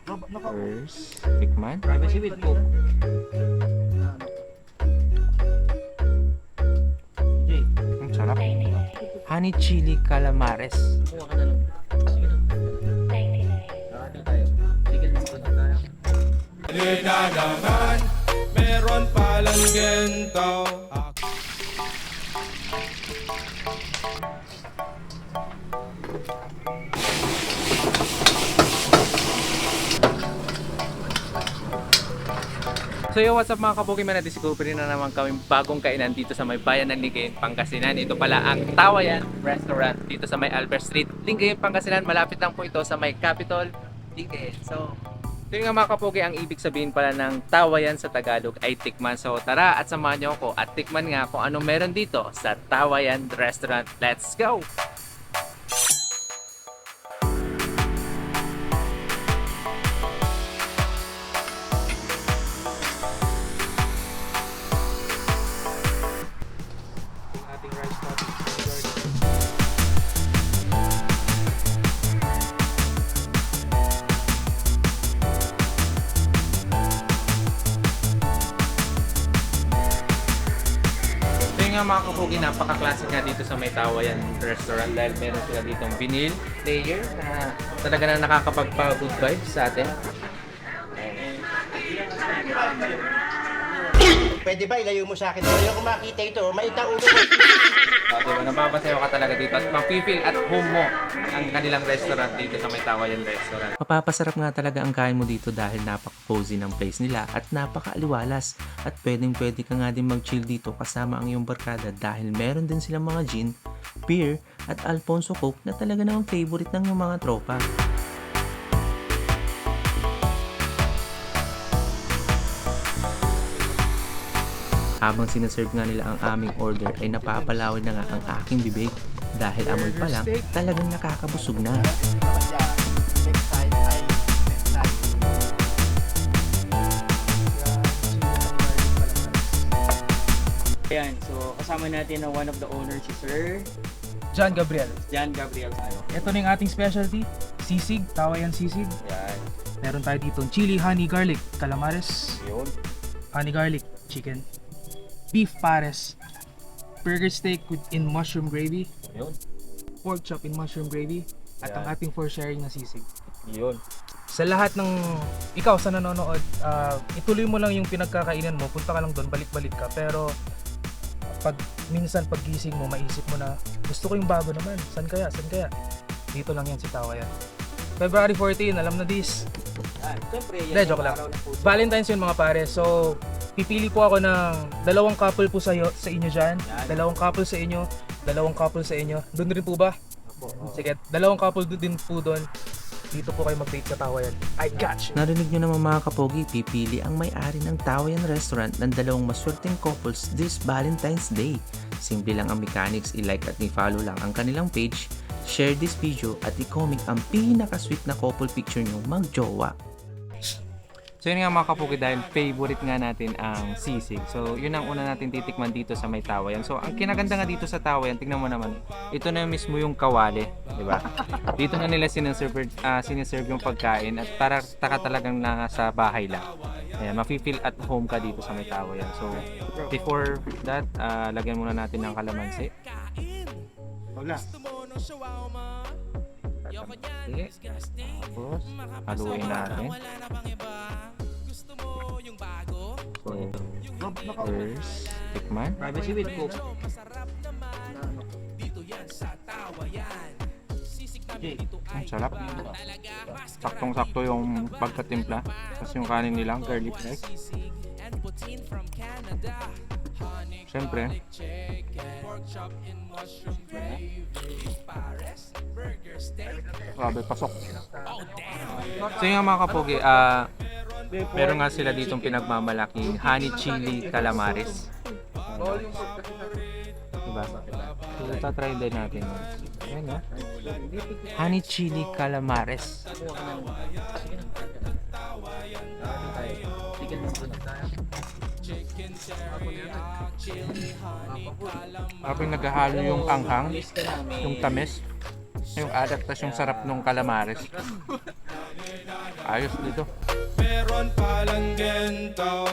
First, tikman. Privacy with Coke. Jay, Ang sarap. Honey chili calamares. kuha ka na lang. Sige na. Nakati tayo. Sige na tayo. Halina naman, meron palang gento. So yo, what's up mga kapokiman, natin si Cooper na naman kami bagong kainan dito sa may bayan ng Lingayen, Pangasinan. Ito pala ang Tawayan Restaurant dito sa may Albert Street, Lingayen, Pangasinan. Malapit lang po ito sa may Capitol, Lingayen. So, ito nga mga kapoki, ang ibig sabihin pala ng Tawayan sa Tagalog ay tikman. So tara at samahan niyo ako at tikman nga kung ano meron dito sa Tawayan Restaurant. Let's go! Ating rice toppings. So yun nga mga kapugi, napaka-classic nga dito sa may Tawayan Restaurant dahil meron sila ditong vinyl player na talaga na nakakapagpa-good vibes sa atin. Pwede ba ilayo mo sa akin? Ayoko makita ito. Maita ulo ko. Diba, napapasayo ka talaga dito at mapifeel at home mo ang kanilang restaurant dito sa may Tawayan Restaurant. Mapapasarap nga talaga ang kain mo dito dahil napaka-cozy ng place nila at napaka-aliwalas. At pwedeng-pwede ka nga din mag-chill dito kasama ang iyong barkada dahil meron din silang mga gin, beer at Alfonso Coke na talaga namang favorite ng iyong mga tropa. Habang sinaserve nga nila ang aming order ay napapalawin na nga ang aking bibig dahil amoy pa lang talagang nakakabusog na. Ayan, so kasama natin ang one of the owners si Sir John Gabriel. Jan Gabriel Tayo. Ito na yung ating specialty, sisig, Tawayan sisig. Yan. Meron tayo dito chili, honey, garlic, calamares, Yun. honey, garlic, chicken, beef pares, burger steak in mushroom gravy, Yun. pork chop in mushroom gravy, at ang Yan. ating for sharing na sisig. Yun. Sa lahat ng ikaw sa nanonood, ituloy mo lang yung pinagkakainan mo, punta ka lang doon, balik-balik ka. Pero pag minsan paggising mo, maisip mo na gusto ko yung bago naman. San kaya? Dito lang yan si Tawayan. February 14, alam na this. Yan. Siyempre, yan Hindi, joke yung lang. araw ng puso. Valentine's yun mga pare. So, pipili po ako ng dalawang couple po sa inyo dyan. Yan. Dalawang couple sa inyo. Dalawang couple sa inyo. Doon rin po ba? Opo. Sige, dalawang couple din po doon. Dito po kayo mag-date sa Tawayan. I got you! Narinig nyo naman mga kapogi, pipili ang may-ari ng Tawayan Restaurant ng dalawang maswerteng couples this Valentine's Day. Simple lang ang mechanics, i-like at i-follow lang ang kanilang page, share this video at i-comment ang pinaka-sweet na couple picture nyo mag-jowa. So yun nga mga kapugi, dahil favorite nga natin ang sisig. So yun ang una natin titikman dito sa may Tawayan. So ang kinaganda nga dito sa Tawayan, tingnan mo naman, ito na mismo yung kawali, di ba? Dito na nila sinaserve yung pagkain at para taka talagang nasa bahay lang. Ayan, mafe-feel at home ka dito sa may Tawayan. So before that, lagyan muna natin ng kalamansi. Wala. Okay. Tapos, haluin natin. So, first, tikman. Privacy with Coke. Jay, Ang sarap. Saktong-sakto yung pagkatimpla. Tapos yung kanin nilang garlic rice. Siyempre, grabe, pasok. So yung mga kapogi, meron nga sila ditong pinagmamalaking honey chili calamares. Diba? So, tatry din natin. Ayan, no? Honey chili calamares. sige na tayo. Parang naghahalo yung anghang, Lista namin. yung tamis, yung alat, tas yung sarap ng calamares. Ayos dito. Meron palang gento.